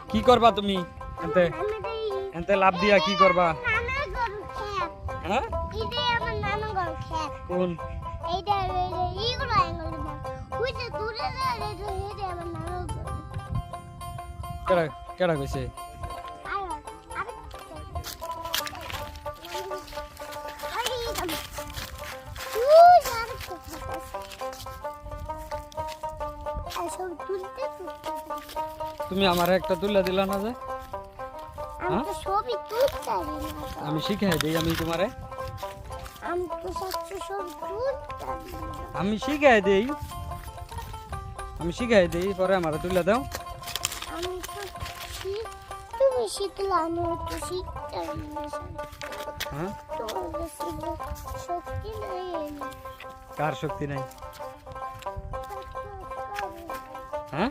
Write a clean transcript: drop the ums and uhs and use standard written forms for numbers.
কি করবা তুমি এতে এতে লাভ দিয়া কি করবা হ্যাঁ কোন কেডা কেডা কইছে তুমি আমার একটা তুলে দিলা না যে আমি শিখাই দেই আমি তোমারে আমি শিখাই দেই পরে আমারে তুলে দাও হ্যাঁ কার শক্তি নাই হ্যাঁ